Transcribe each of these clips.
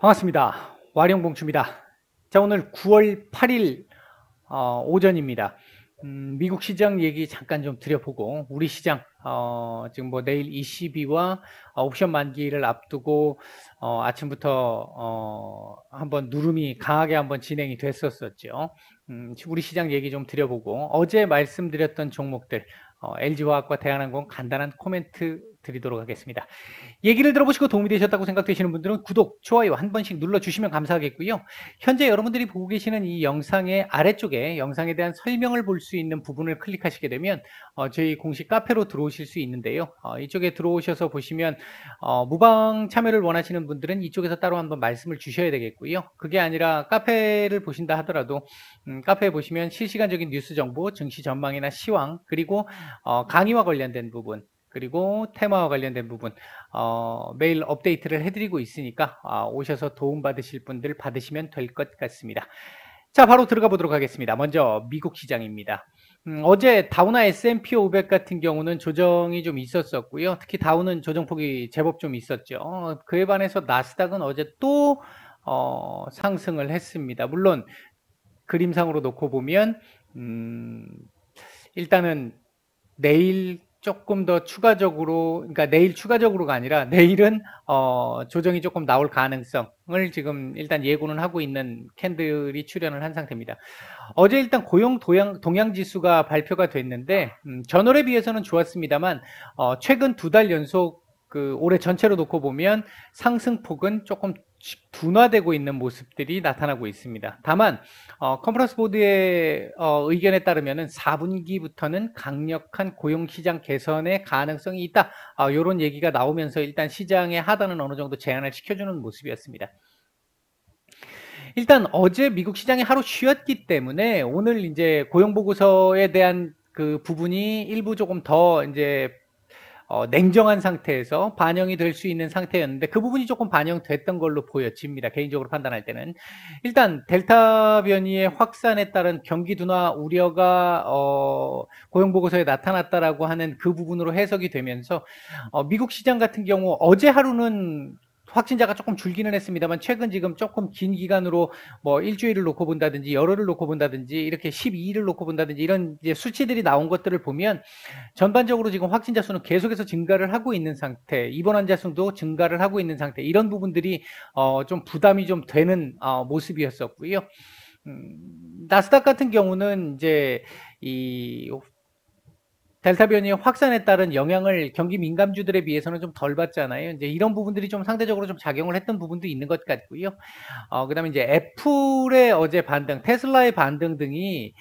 반갑습니다. 와룡봉추입니다. 자, 오늘 9월 8일 오전입니다. 미국 시장 얘기 잠깐 좀 드려보고, 우리 시장 지금 뭐 내일 ECB와 옵션 만기를 앞두고 아침부터 한번 누름이 강하게 한번 진행이 됐었었죠. 우리 시장 얘기 좀 드려보고, 어제 말씀드렸던 종목들 LG화학과 대한항공 간단한 코멘트 드리도록 하겠습니다. 얘기를 들어보시고 도움이 되셨다고 생각되시는 분들은 구독, 좋아요 한 번씩 눌러주시면 감사하겠고요. 현재 여러분들이 보고 계시는 이 영상의 아래쪽에 영상에 대한 설명을 볼 수 있는 부분을 클릭하시게 되면 저희 공식 카페로 들어오실 수 있는데요. 이쪽에 들어오셔서 보시면 무방 참여를 원하시는 분들은 이쪽에서 따로 한번 말씀을 주셔야 되겠고요. 그게 아니라 카페를 보신다 하더라도 카페에 보시면 실시간적인 뉴스 정보, 증시 전망이나 시황, 그리고 강의와 관련된 부분, 그리고 테마와 관련된 부분 매일 업데이트를 해드리고 있으니까 오셔서 도움받으실 분들 받으시면 될 것 같습니다. 자, 바로 들어가 보도록 하겠습니다. 먼저 미국 시장입니다. 어제 다우나 S&P 500 같은 경우는 조정이 좀 있었었고요. 특히 다우는 조정폭이 제법 좀 있었죠. 그에 반해서 나스닥은 어제 또 상승을 했습니다. 물론 그림상으로 놓고 보면 일단은 내일 조금 더 추가적으로, 그러니까 내일 추가적으로가 아니라 내일은 조정이 조금 나올 가능성을 지금 일단 예고는 하고 있는 캔들이 출현을 한 상태입니다. 어제 일단 고용 동향 지수가 발표가 됐는데 전월에 비해서는 좋았습니다만 최근 2달 연속 그 올해 전체로 놓고 보면 상승폭은 조금 둔화되고 있는 모습들이 나타나고 있습니다. 다만 컨퍼런스 보드의 의견에 따르면은 4분기부터는 강력한 고용시장 개선의 가능성이 있다. 이런 얘기가 나오면서 일단 시장의 하단은 어느 정도 제한을 시켜주는 모습이었습니다. 일단 어제 미국 시장이 하루 쉬었기 때문에 오늘 이제 고용보고서에 대한 그 부분이 일부 조금 더 이제 냉정한 상태에서 반영이 될 수 있는 상태였는데 그 부분이 조금 반영됐던 걸로 보여집니다. 개인적으로 판단할 때는. 일단 델타 변이의 확산에 따른 경기 둔화 우려가 고용보고서에 나타났다라고 하는 그 부분으로 해석이 되면서 미국 시장 같은 경우 어제 하루는 확진자가 조금 줄기는 했습니다만 최근 지금 조금 긴 기간으로 뭐 일주일을 놓고 본다든지 열흘을 놓고 본다든지 이렇게 12일을 놓고 본다든지 이런 이제 수치들이 나온 것들을 보면 전반적으로 지금 확진자 수는 계속해서 증가를 하고 있는 상태, 입원 환자 수도 증가를 하고 있는 상태, 이런 부분들이 좀 부담이 좀 되는 모습이었었고요. 나스닥 같은 경우는 이제 이 델타 변이 확산에 따른 영향을 경기 민감주들에 비해서는 좀 덜 받잖아요. 이제 이런 부분들이 좀 상대적으로 좀 작용을 했던 부분도 있는 것 같고요. 그다음에 이제 애플의 어제 반등, 테슬라의 반등 등이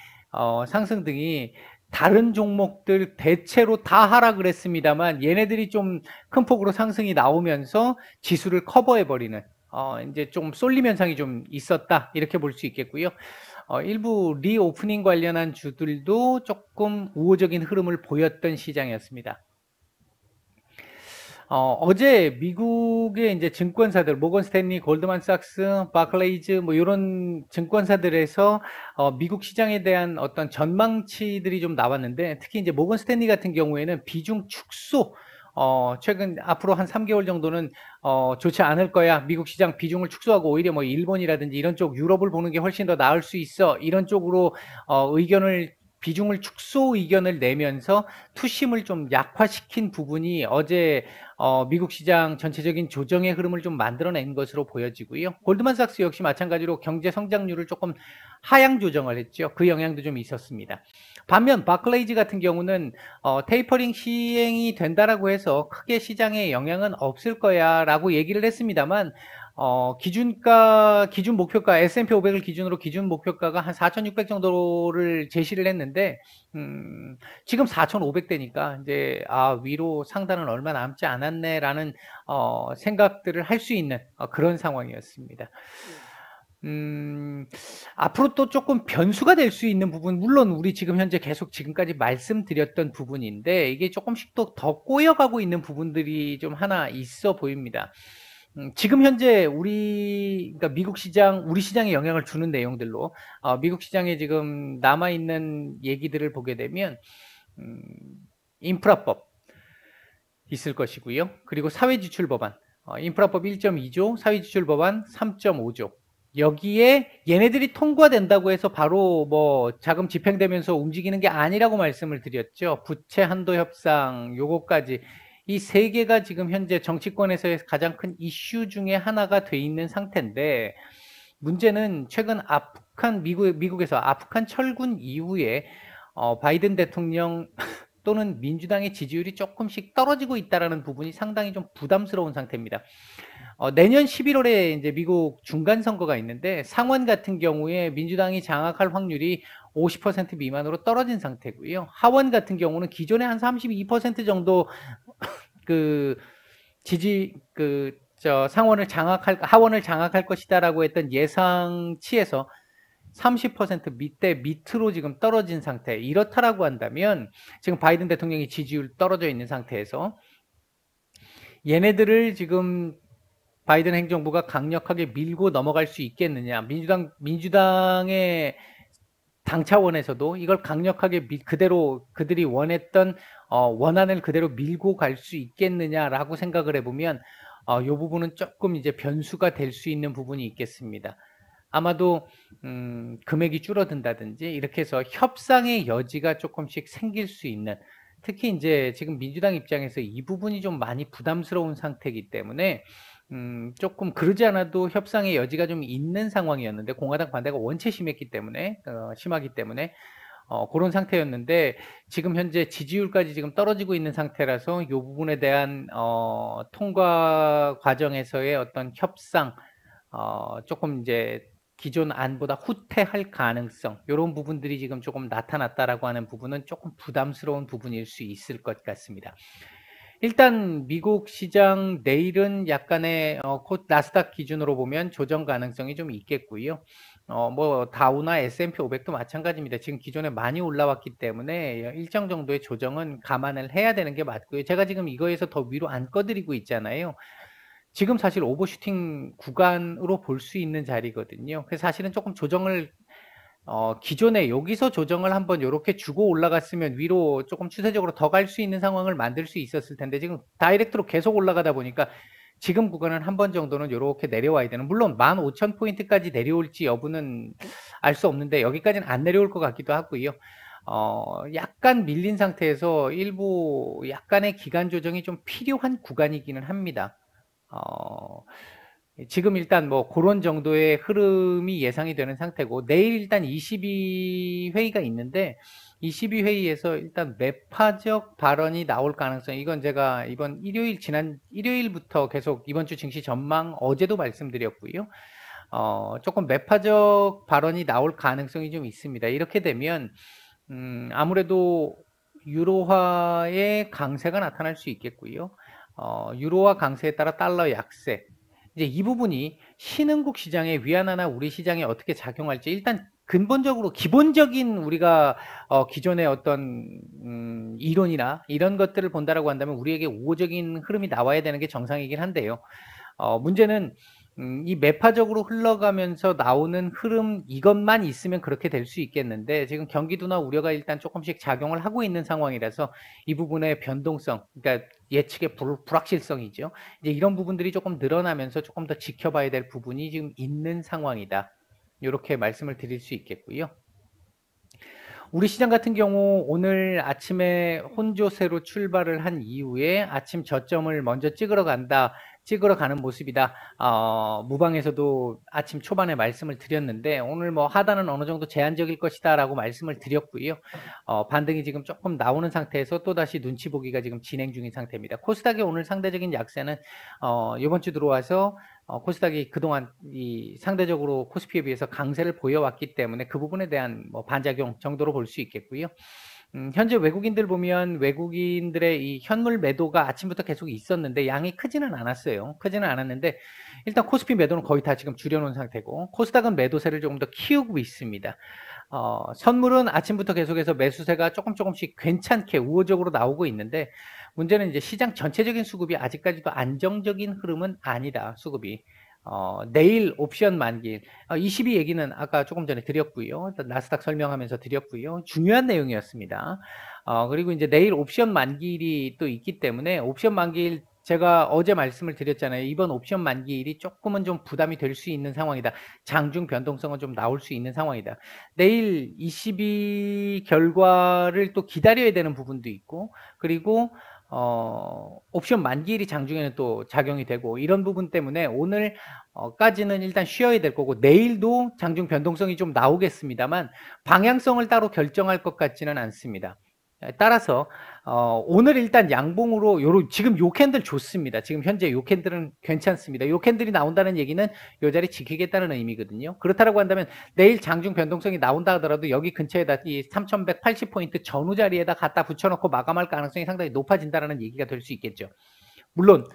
상승 등이 다른 종목들 대체로 다 하락을 했습니다만 얘네들이 좀 큰 폭으로 상승이 나오면서 지수를 커버해 버리는 이제 좀 쏠림 현상이 좀 있었다 이렇게 볼 수 있겠고요. 일부 리오프닝 관련한 주들도 조금 우호적인 흐름을 보였던 시장이었습니다. 어제 미국의 이제 증권사들, 모건 스탠리, 골드만삭스, 바클레이즈 뭐 이런 증권사들에서 미국 시장에 대한 어떤 전망치들이 좀 나왔는데 특히 이제 모건 스탠리 같은 경우에는 비중 축소 최근 앞으로 한 3개월 정도는 좋지 않을 거야. 미국 시장 비중을 축소하고 오히려 뭐 일본이라든지 이런 쪽 유럽을 보는 게 훨씬 더 나을 수 있어. 이런 쪽으로 비중을 축소 의견을 내면서 투심을 좀 약화시킨 부분이 어제 미국 시장 전체적인 조정의 흐름을 좀 만들어낸 것으로 보여지고요. 골드만삭스 역시 마찬가지로 경제 성장률을 조금 하향 조정을 했죠. 그 영향도 좀 있었습니다. 반면 바클레이즈 같은 경우는 테이퍼링 시행이 된다라고 해서 크게 시장에 영향은 없을 거야라고 얘기를 했습니다만 기준 목표가 S&P 500을 기준으로 기준 목표가가 한 4,600 정도를 제시를 했는데 지금 4,500대니까 이제 위로 상단은 얼마 남지 않았네라는 생각들을 할 수 있는 그런 상황이었습니다. 앞으로 또 조금 변수가 될 수 있는 부분, 물론 우리 지금 현재 계속 지금까지 말씀드렸던 부분인데 이게 조금씩 또 더 꼬여가고 있는 부분들이 좀 하나 있어 보입니다. 지금 현재 그러니까 미국 시장, 우리 시장에 영향을 주는 내용들로 미국 시장에 지금 남아있는 얘기들을 보게 되면 인프라법 있을 것이고요. 그리고 사회지출 법안, 인프라법 1.2조, 사회지출 법안 3.5조. 여기에 얘네들이 통과된다고 해서 바로 뭐 자금 집행되면서 움직이는 게 아니라고 말씀을 드렸죠. 부채 한도 협상 요거까지 이 세 개가 지금 현재 정치권에서의 가장 큰 이슈 중에 하나가 돼 있는 상태인데, 문제는 최근 미국에서 아프간 철군 이후에 바이든 대통령 또는 민주당의 지지율이 조금씩 떨어지고 있다는 부분이 상당히 좀 부담스러운 상태입니다. 내년 11월에 이제 미국 중간 선거가 있는데, 상원 같은 경우에 민주당이 장악할 확률이 50% 미만으로 떨어진 상태고요. 하원 같은 경우는 기존에 한 32% 정도 그 하원을 장악할 것이다라고 했던 예상치에서 30% 밑으로 지금 떨어진 상태. 이렇다라고 한다면 지금 바이든 대통령이 지지율 떨어져 있는 상태에서 얘네들을 지금 바이든 행정부가 강력하게 밀고 넘어갈 수 있겠느냐. 민주당의 당 차원에서도 이걸 강력하게 그대로 그들이 원했던 원안을 그대로 밀고 갈 수 있겠느냐라고 생각을 해보면 이 부분은 조금 이제 변수가 될 수 있는 부분이 있겠습니다. 아마도 금액이 줄어든다든지 이렇게 해서 협상의 여지가 조금씩 생길 수 있는, 특히 이제 지금 민주당 입장에서 이 부분이 좀 많이 부담스러운 상태이기 때문에 조금 그러지 않아도 협상의 여지가 좀 있는 상황이었는데, 공화당 반대가 원체 심하기 때문에 그런 상태였는데, 지금 현재 지지율까지 지금 떨어지고 있는 상태라서 이 부분에 대한 통과 과정에서의 어떤 협상, 조금 이제 기존 안보다 후퇴할 가능성, 이런 부분들이 지금 조금 나타났다라고 하는 부분은 조금 부담스러운 부분일 수 있을 것 같습니다. 일단 미국 시장 내일은 약간의 나스닥 기준으로 보면 조정 가능성이 좀 있겠고요. 뭐 다우나 S&P 500도 마찬가지입니다. 지금 기존에 많이 올라왔기 때문에 일정 정도의 조정은 감안을 해야 되는 게 맞고요. 제가 지금 이거에서 더 위로 안 꺼드리고 있잖아요. 지금 사실 오버슈팅 구간으로 볼 수 있는 자리거든요. 그래서 사실은 조금 조정을 기존에 여기서 조정을 한번 이렇게 주고 올라갔으면 위로 조금 추세적으로 더 갈 수 있는 상황을 만들 수 있었을 텐데, 지금 다이렉트로 계속 올라가다 보니까 지금 구간은 한 번 정도는 이렇게 내려와야 되는, 물론 15,000포인트까지 내려올지 여부는 알 수 없는데 여기까지는 안 내려올 것 같기도 하고요. 약간 밀린 상태에서 일부 약간의 기간 조정이 좀 필요한 구간이기는 합니다. 지금 일단 뭐 그런 정도의 흐름이 예상이 되는 상태고, 내일 일단 22회의가 있는데 22회의에서 일단 매파적 발언이 나올 가능성, 이건 제가 지난 일요일부터 계속 이번 주 증시 전망 어제도 말씀드렸고요. 조금 매파적 발언이 나올 가능성이 좀 있습니다. 이렇게 되면 아무래도 유로화의 강세가 나타날 수 있겠고요. 유로화 강세에 따라 달러 약세, 이제 이 부분이 신흥국 시장에 위안화나 우리 시장에 어떻게 작용할지, 일단 근본적으로 기본적인 우리가 기존의 어떤 이론이나 이런 것들을 본다라고 한다면 우리에게 우호적인 흐름이 나와야 되는 게 정상이긴 한데요. 문제는 이 매파적으로 흘러가면서 나오는 흐름, 이것만 있으면 그렇게 될 수 있겠는데, 지금 경기도나 우려가 일단 조금씩 작용을 하고 있는 상황이라서 이 부분의 변동성, 그러니까 예측의 불확실성이죠. 이제 이런 부분들이 조금 늘어나면서 조금 더 지켜봐야 될 부분이 지금 있는 상황이다. 이렇게 말씀을 드릴 수 있겠고요. 우리 시장 같은 경우 오늘 아침에 혼조세로 출발을 한 이후에 아침 저점을 먼저 찍으러 가는 모습이다. 무방에서도 아침 초반에 말씀을 드렸는데, 오늘 뭐 하단은 어느 정도 제한적일 것이다 라고 말씀을 드렸고요. 반등이 지금 조금 나오는 상태에서 또다시 눈치 보기가 지금 진행 중인 상태입니다. 코스닥의 오늘 상대적인 약세는 이번 주 들어와서 코스닥이 그동안 상대적으로 코스피에 비해서 강세를 보여왔기 때문에 그 부분에 대한 뭐 반작용 정도로 볼 수 있겠고요. 현재 외국인들 보면 외국인들의 이 현물 매도가 아침부터 계속 있었는데 양이 크지는 않았어요. 크지는 않았는데 일단 코스피 매도는 거의 다 지금 줄여놓은 상태고, 코스닥은 매도세를 조금 더 키우고 있습니다. 선물은 아침부터 계속해서 매수세가 조금씩 괜찮게 우호적으로 나오고 있는데, 문제는 이제 시장 전체적인 수급이 아직까지도 안정적인 흐름은 아니다. 수급이 내일 옵션 만기일 22 얘기는 아까 조금 전에 드렸고요. 나스닥 설명하면서 드렸고요. 중요한 내용이었습니다. 그리고 이제 내일 옵션 만기일이 또 있기 때문에 옵션 만기일 제가 어제 말씀을 드렸잖아요. 이번 옵션 만기일이 조금은 좀 부담이 될 수 있는 상황이다. 장중 변동성은 좀 나올 수 있는 상황이다. 내일 ECB 결과를 또 기다려야 되는 부분도 있고, 그리고 옵션 만기일이 장중에는 또 작용이 되고, 이런 부분 때문에 오늘 까지는 일단 쉬어야 될 거고, 내일도 장중 변동성이 좀 나오겠습니다만 방향성을 따로 결정할 것 같지는 않습니다. 따라서 오늘 일단 양봉으로 지금 요 캔들 좋습니다. 지금 현재 요 캔들은 괜찮습니다. 요 캔들이 나온다는 얘기는 요 자리 지키겠다는 의미거든요. 그렇다고 한다면 내일 장중 변동성이 나온다 하더라도 여기 근처에다 이 3180포인트 전후 자리에다 갖다 붙여놓고 마감할 가능성이 상당히 높아진다는 얘기가 될 수 있겠죠. 물론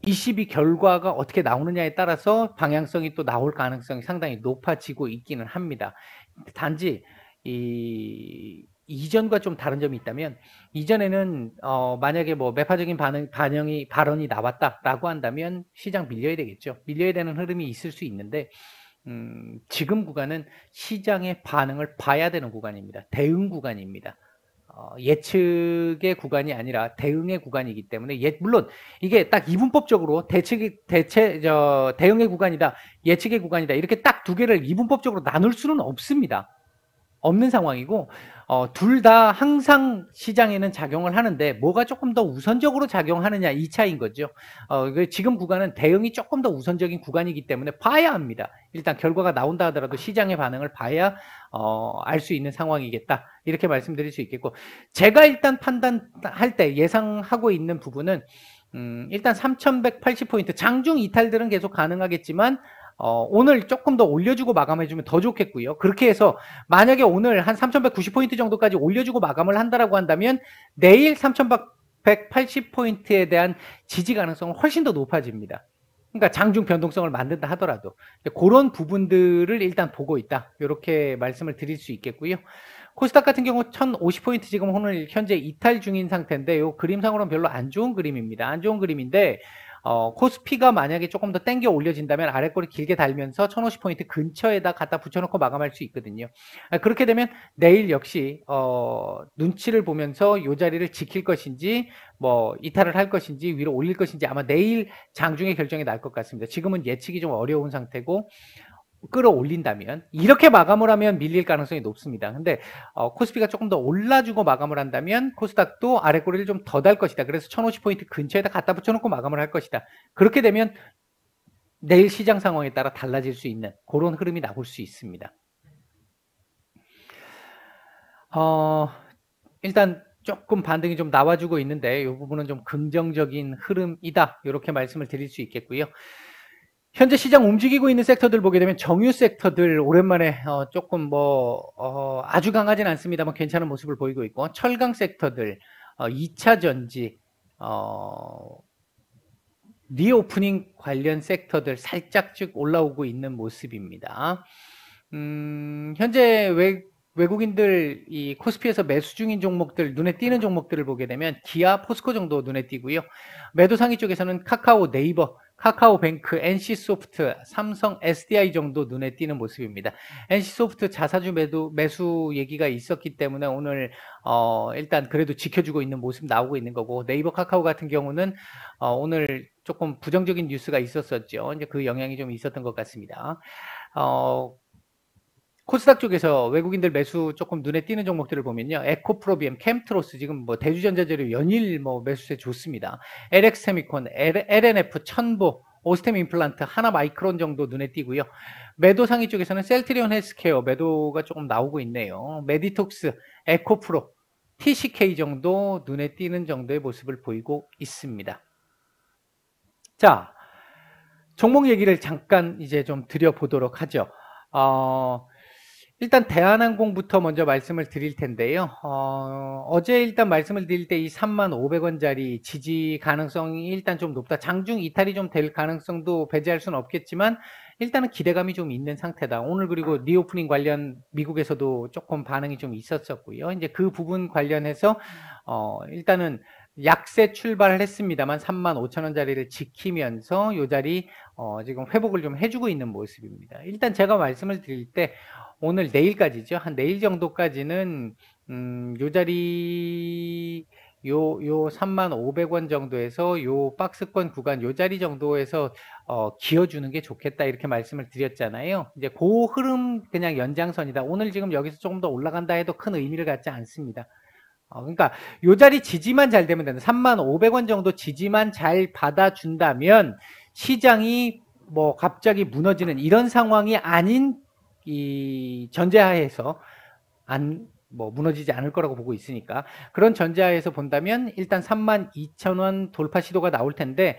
22 결과가 어떻게 나오느냐에 따라서 방향성이 또 나올 가능성이 상당히 높아지고 있기는 합니다. 단지 이전과 좀 다른 점이 있다면, 이전에는 만약에 뭐 매파적인 발언이 나왔다라고 한다면 시장 밀려야 되겠죠. 밀려야 되는 흐름이 있을 수 있는데, 지금 구간은 시장의 반응을 봐야 되는 구간입니다. 대응 구간입니다. 예측의 구간이 아니라 대응의 구간이기 때문에, 물론 이게 딱 이분법적으로 대응의 구간이다, 예측의 구간이다, 이렇게 딱 두 개를 이분법적으로 나눌 수는 없습니다. 없는 상황이고, 둘 다 항상 시장에는 작용을 하는데 뭐가 조금 더 우선적으로 작용하느냐, 이 차이인 거죠. 지금 구간은 대응이 조금 더 우선적인 구간이기 때문에 봐야 합니다. 일단 결과가 나온다 하더라도 시장의 반응을 봐야 알 수 있는 상황이겠다, 이렇게 말씀드릴 수 있겠고, 제가 일단 판단할 때 예상하고 있는 부분은 일단 3180포인트 장중 이탈들은 계속 가능하겠지만 오늘 조금 더 올려주고 마감해주면 더 좋겠고요. 그렇게 해서 만약에 오늘 한 3190포인트 정도까지 올려주고 마감을 한다라고 한다면 내일 3180포인트에 대한 지지 가능성은 훨씬 더 높아집니다. 그러니까 장중 변동성을 만든다 하더라도 그런 부분들을 일단 보고 있다, 이렇게 말씀을 드릴 수 있겠고요. 코스닥 같은 경우 1050포인트 지금 오늘 현재 이탈 중인 상태인데, 이 그림상으로는 별로 안 좋은 그림입니다. 안 좋은 그림인데 코스피가 만약에 조금 더 땡겨 올려진다면 아래꼬리 길게 달면서 1050포인트 근처에다 갖다 붙여놓고 마감할 수 있거든요. 그렇게 되면 내일 역시 눈치를 보면서 이 자리를 지킬 것인지 뭐 이탈을 할 것인지 위로 올릴 것인지 아마 내일 장중에 결정이 날 것 같습니다. 지금은 예측이 좀 어려운 상태고, 끌어올린다면 이렇게 마감을 하면 밀릴 가능성이 높습니다. 근데 코스피가 조금 더 올라주고 마감을 한다면 코스닥도 아래꼬리를 좀 더 달 것이다. 그래서 1050포인트 근처에다 갖다 붙여놓고 마감을 할 것이다. 그렇게 되면 내일 시장 상황에 따라 달라질 수 있는 그런 흐름이 나올 수 있습니다. 일단 조금 반등이 좀 나와주고 있는데 이 부분은 좀 긍정적인 흐름이다, 이렇게 말씀을 드릴 수 있겠고요. 현재 시장 움직이고 있는 섹터들 보게 되면 정유 섹터들 오랜만에 조금 아주 강하진 않습니다만 괜찮은 모습을 보이고 있고, 철강 섹터들 2차 전지 리오프닝 관련 섹터들 살짝씩 올라오고 있는 모습입니다. 현재 외국인들 이 코스피에서 매수 중인 종목들, 눈에 띄는 종목들을 보게 되면 기아, 포스코 정도 눈에 띄고요. 매도 상위 쪽에서는 카카오, 네이버, 카카오뱅크, NC소프트, 삼성, SDI 정도 눈에 띄는 모습입니다. NC소프트 자사주 매수 얘기가 있었기 때문에 오늘 일단 그래도 지켜주고 있는 모습 나오고 있는 거고, 네이버, 카카오 같은 경우는 오늘 조금 부정적인 뉴스가 있었었죠. 이제 그 영향이 좀 있었던 것 같습니다. 코스닥 쪽에서 외국인들 매수 조금 눈에 띄는 종목들을 보면요, 에코프로비엠, 캠트로스, 지금 뭐 대주전자재료 연일 매수세 좋습니다. LX세미콘, LNF, 천보, 오스템 임플란트, 하나마이크론 정도 눈에 띄고요. 매도 상위 쪽에서는 셀트리온 헬스케어 매도가 조금 나오고 있네요. 메디톡스, 에코프로, TCK 정도 눈에 띄는 정도의 모습을 보이고 있습니다. 자, 종목 얘기를 잠깐 이제 좀 드려보도록 하죠. 일단 대한항공부터 먼저 말씀을 드릴 텐데요. 어제 일단 말씀을 드릴 때 이 35,000원짜리 지지 가능성이 일단 좀 높다. 장중 이탈이 좀 될 가능성도 배제할 수는 없겠지만 일단은 기대감이 좀 있는 상태다. 오늘 그리고 리오프닝 관련 미국에서도 조금 반응이 좀 있었었고요. 이제 그 부분 관련해서 일단은 약세 출발을 했습니다만 35,000원짜리를 지키면서 이 자리 지금 회복을 좀 해주고 있는 모습입니다. 일단 제가 말씀을 드릴 때 오늘 내일까지죠. 한 내일 정도까지는 요 자리 요 35,500원 정도에서 요 박스권 구간 요 자리 정도에서 기어주는 게 좋겠다 이렇게 말씀을 드렸잖아요. 이제 그 흐름 그냥 연장선이다. 오늘 지금 여기서 조금 더 올라간다 해도 큰 의미를 갖지 않습니다. 그러니까 요 자리 지지만 잘 되면 된다. 35,500원 정도 지지만 잘 받아준다면 시장이 뭐 갑자기 무너지는 이런 상황이 아닌 이 전제하에서 뭐 무너지지 않을 거라고 보고 있으니까 그런 전제하에서 본다면 일단 32,000원 돌파 시도가 나올 텐데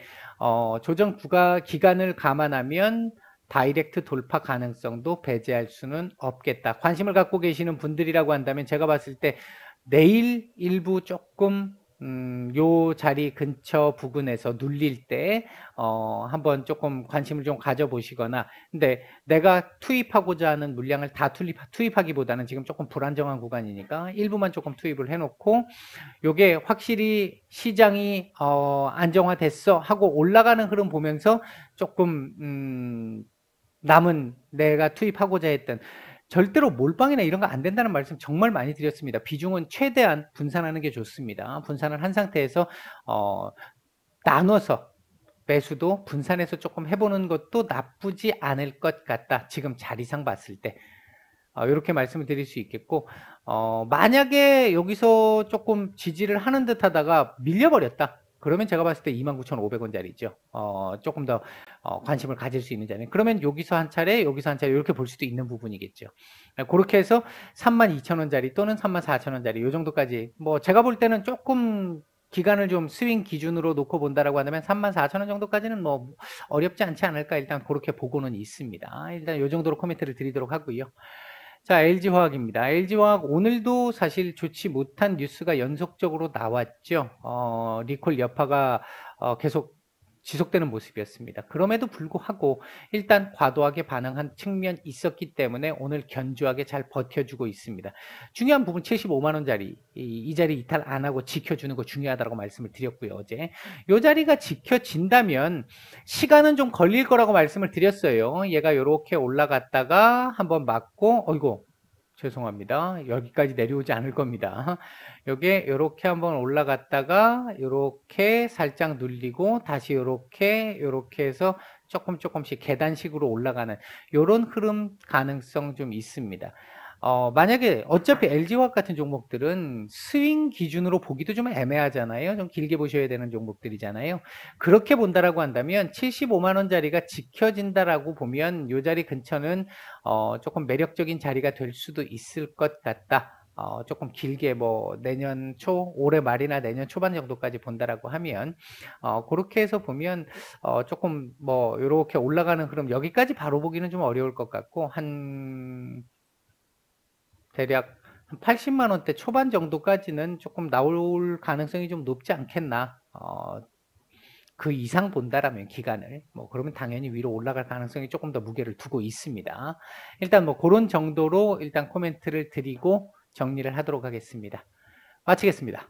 조정 기간을 감안하면 다이렉트 돌파 가능성도 배제할 수는 없겠다. 관심을 갖고 계시는 분들이라고 한다면 제가 봤을 때 내일 일부 조금 요 자리 근처 부근에서 눌릴 때 한번 조금 관심을 좀 가져보시거나 근데 내가 투입하고자 하는 물량을 다 투입하기보다는 지금 조금 불안정한 구간이니까 일부만 조금 투입을 해놓고 요게 확실히 시장이 안정화됐어 하고 올라가는 흐름 보면서 조금 남은 내가 투입하고자 했던 절대로 몰빵이나 이런 거 안 된다는 말씀 정말 많이 드렸습니다. 비중은 최대한 분산하는 게 좋습니다. 분산을 한 상태에서 나눠서 매수도 분산해서 조금 해보는 것도 나쁘지 않을 것 같다. 지금 자리상 봤을 때 이렇게 말씀을 드릴 수 있겠고 만약에 여기서 조금 지지를 하는 듯 하다가 밀려버렸다. 그러면 제가 봤을 때 29,500원짜리죠. 조금 더 관심을 가질 수 있는 자리. 그러면 여기서 한 차례, 여기서 한 차례 이렇게 볼 수도 있는 부분이겠죠. 그렇게 해서 32,000원짜리 또는 34,000원짜리 이 정도까지 뭐 제가 볼 때는 조금 기간을 좀 스윙 기준으로 놓고 본다라고 한다면 34,000원 정도까지는 뭐 어렵지 않지 않을까 일단 그렇게 보고는 있습니다. 일단 이 정도로 코멘트를 드리도록 하고요. 자, LG화학입니다. LG화학 오늘도 사실 좋지 못한 뉴스가 연속적으로 나왔죠. 리콜 여파가 계속 지속되는 모습이었습니다. 그럼에도 불구하고 일단 과도하게 반응한 측면이 있었기 때문에 오늘 견조하게 잘 버텨주고 있습니다. 중요한 부분 75만원짜리 이 자리 이탈 안 하고 지켜주는 거 중요하다고 말씀을 드렸고요. 어제 이 자리가 지켜진다면 시간은 좀 걸릴 거라고 말씀을 드렸어요. 얘가 이렇게 올라갔다가 한번 맞고 어이구 죄송합니다. 여기까지 내려오지 않을 겁니다. 요게 이렇게 한번 올라갔다가 이렇게 살짝 눌리고 다시 이렇게 해서 조금씩 계단식으로 올라가는 이런 흐름 가능성 좀 있습니다. 만약에 어차피 LG화학 같은 종목들은 스윙 기준으로 보기도 좀 애매하잖아요. 좀 길게 보셔야 되는 종목들이잖아요. 그렇게 본다라고 한다면 75만원짜리가 지켜진다라고 보면 이 자리 근처는 조금 매력적인 자리가 될 수도 있을 것 같다. 조금 길게 뭐 내년 초, 올해 말이나 내년 초반 정도까지 본다라고 하면 그렇게 해서 보면 조금 뭐 이렇게 올라가는 흐름 여기까지 바로 보기는 좀 어려울 것 같고 대략 한 80만원대 초반 정도까지는 조금 나올 가능성이 좀 높지 않겠나. 그 이상 본다라면 기간을 뭐 그러면 당연히 위로 올라갈 가능성이 조금 더 무게를 두고 있습니다. 일단 뭐 그런 정도로 일단 코멘트를 드리고 정리를 하도록 하겠습니다. 마치겠습니다.